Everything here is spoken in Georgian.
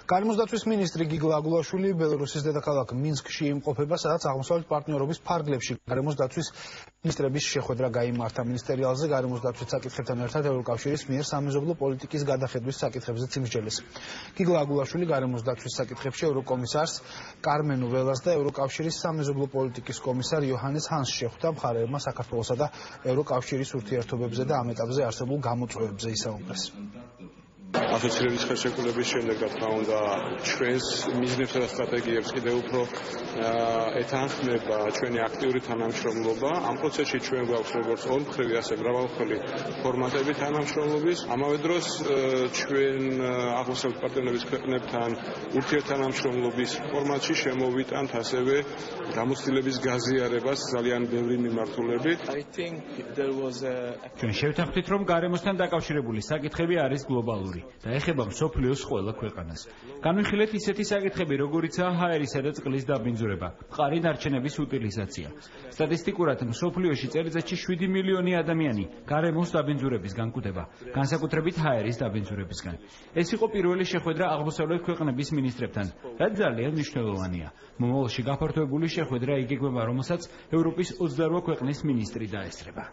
გარემოსდაცვის მინისტრი გიგლა აგულაშვილი ბელორუსის დედაქალაქ მინსკში იმყოფება, სადაც აღმოსავლეთ პარტნიორობის ფარგლებში გარემოსდაცვის მინისტრების შეხვედრა გაიმართა. მინისტერიალზე გარემოსდაცვის საკითხებთან ერთად ევროკავშირის მიერ სამეზობლო პოლიტიკის გადახედვის საკითხებზეც იმსჯელეს. გიგლა აგულაშვილი გარემოსდაცვის საკითხებში ევროკომისარს კარმენ ველას და ევროკავშირის სამეზობლო პოლიტიკის კომისარ იოჰანეს ჰანსს შეხვდა. მხარეებმა საქართველოსა და ევროკავშირის ურთიერთობებზე და ამ ეტაპზე არსებულ გამოწვევებზე ისაუბრეს. ასოცირების ხელშეკრულების შემდეგ, რა თქმა უნდა, ჩვენს მიზნებსა და სტრატეგიებს კიდევ უფრო ეთანხმება ჩვენი აქტიური თანამშრომლობა. ამ პროცესში ჩვენ გვაქვს როგორც ორმხრივი, ასე მრავალმხრივი ფორმატები თანამშრომლობის. ამავე დროს ჩვენ აღმოსავლეთ პარტნიორების ქვეყნებთან ურთიერთთანამშრომლობის ფორმატში შემოვიტანთ ასევე გამოცდილების გაზიარებას ძალიან ბევრი მიმართულებით. ჩვენ შევთანხმდით, რომ გარემოსთან დაკავშირებული საკითხები არის გლობალური და ეხება მსოფლიოს ყველა ქვეყანას. განვიხილეთ ისეთი საკითხები, როგორიცაა ჰაერისა და წყლის დაბინძურება, მყარი ნარჩენების უტილიზაცია. სტატისტიკურად მსოფლიოში წელიწადში 7 მილიონი ადამიანი გარემოს დაბინძურებისგან გვხვდება, განსაკუთრებით ჰაერის დაბინძურებისგან. ეს იყო პირველი შეხვედრა აღმოსავლეთ ქვეყნების მინისტრებთან, რაც ძალიან მნიშვნელოვანია. მომავალში გაფართოებული შეხვედრა იგეგმება, რომელსაც ევროპის 28 ქვეყნის მინისტრი დაესწრება.